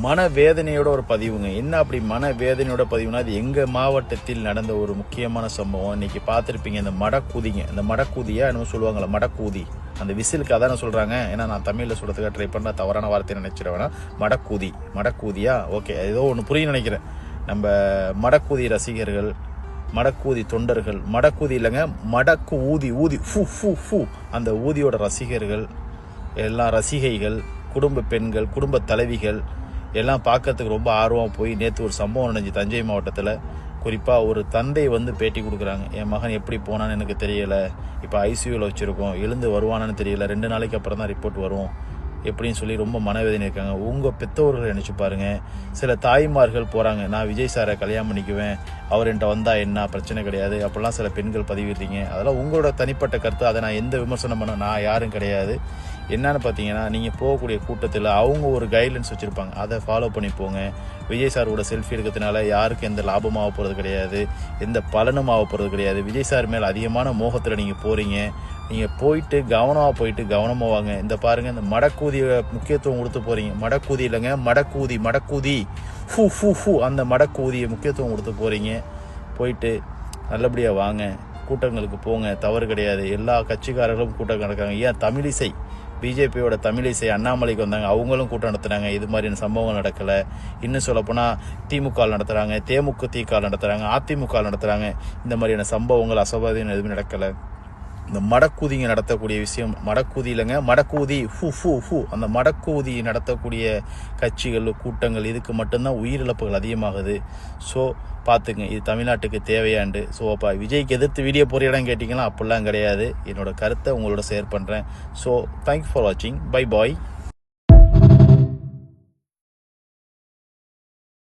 மனவேதனையோட ஒரு பதிவுங்க. என்ன அப்படி மனவேதனையோட பதிவுனா, அது எங்கள் மாவட்டத்தில் நடந்த ஒரு முக்கியமான சம்பவம். இன்னைக்கு பார்த்துருப்பீங்க, இந்த மடக்கூதிங்க. இந்த மடக்கூதியா என்னமோ சொல்லுவாங்களே, மடக்கூதி. அந்த விசிலுக்கு அதான சொல்கிறாங்க. ஏன்னா நான் தமிழில் சொல்கிறதுக்காக ட்ரை பண்ண தவறான வார்த்தையை நினைச்சிடுவேன்னா, மடக்கூதி. மடக்கூதியா? ஓகே, ஏதோ ஒன்று புரிய நினைக்கிறேன். நம்ம மடக்கூதி ரசிகர்கள், மடக்கூதி தொண்டர்கள், மடக்கூதி இல்லைங்க, மடக்கு ஊதி ஊதி ஃபூ ஃபூ ஃபூ, அந்த ஊதியோட ரசிகர்கள் எல்லாம், ரசிகைகள், குடும்ப பெண்கள், குடும்ப தலைவிகள் எல்லாம் பார்க்கறதுக்கு ரொம்ப ஆர்வமாக போய் நேற்று ஒரு சம்பவம் நடந்துச்சு தஞ்சை மாவட்டத்தில். குறிப்பாக ஒரு தந்தை வந்து பேட்டி கொடுக்குறாங்க. என் மகன் எப்படி போனான்னு எனக்கு தெரியலை, இப்போ ஐசியூவில் வச்சுருக்கோம், எழுந்து வருவானான்னு தெரியல, 2 நாளைக்கு அப்புறம் தான் ரிப்போர்ட் வரும் எப்படின்னு சொல்லி ரொம்ப மனவேதனை இருக்காங்க. உங்கள் பெற்றோர்கள் நினச்சி பாருங்கள். சில தாய்மார்கள் போகிறாங்க, நான் விஜய் சாரை கல்யாணம் பண்ணிக்குவேன், அவர் என்கிட்ட வந்தால் என்ன பிரச்சனை கிடையாது, அப்படிலாம் சில பெண்கள் பதிவிடுறீங்க. அதெல்லாம் உங்களோட தனிப்பட்ட கருத்து. அதை நான் எந்த விமர்சனம் பண்ண நான் யாரும் கிடையாது. என்னன்னு பார்த்தீங்கன்னா, நீங்கள் போகக்கூடிய கூட்டத்தில் அவங்க ஒரு கைட்லைன்ஸ் வச்சுருப்பாங்க, அதை ஃபாலோ பண்ணி போங்க. விஜய் சாரோட செல்ஃபி எடுக்கிறதுனால யாருக்கும் எந்த லாபம் ஆக போகிறது கிடையாது, எந்த பலனும் ஆக போகிறது கிடையாது. விஜய் சார் மேலே அதிகமான மோகத்தில் நீங்கள் போகிறீங்க. நீங்கள் போயிட்டு கவனமாக வாங்க. இந்த பாருங்கள், இந்த மடக்கூதியை முக்கியத்துவம் கொடுத்து போகிறீங்க. மடக்கூதி இல்லைங்க, மடக்கூதி. மடக்கூதி ஃபூ ஃபூ ஃபூ, அந்த மடக்கூதியை முக்கியத்துவம் கொடுத்து போகிறீங்க. போயிட்டு நல்லபடியாக வாங்க, கூட்டங்களுக்கு போங்க, தவறு கிடையாது. எல்லா கட்சிக்காரர்களும் கூட்டம் நடக்காங்க. ஏன் தமிழிசை, பிஜேபியோட தமிழிசை அண்ணாமலைக்கு வந்தாங்க, அவங்களும் கூட்டம் நடத்துகிறாங்க. இது மாதிரியான சம்பவங்கள் நடக்கலை. இன்னும் சொல்லப்போனால் திமுக நடத்துகிறாங்க, தேமுதிக நடத்துகிறாங்க, அதிமுக நடத்துகிறாங்க. இந்த மாதிரியான சம்பவங்கள் அசம்பாவிதம் எதுவுமே நடக்கலை. இந்த மடக்கூதிங்க நடத்தக்கூடிய விஷயம், மடக்கூதி இல்லைங்க, மடக்கூதி ஃபூ ஃபூ ஃபூ, அந்த மடக்கூதி நடத்தக்கூடிய கட்சிகள், கூட்டங்கள், இதுக்கு மட்டும்தான் உயிரிழப்புகள் அதிகமாகுது. ஸோ பார்த்துங்க, இது தமிழ்நாட்டுக்கு தேவையாண்டு. ஸோ அப்போ விஜய்க்கு எதிர்த்து வீடியோ போறியடான்னு கேட்டிங்கன்னா அப்படிலாம் கிடையாது. என்னோட கருத்தை உங்களோட ஷேர் பண்ணுறேன். ஸோ தேங்க்யூ ஃபார் வாட்சிங். Bye bye.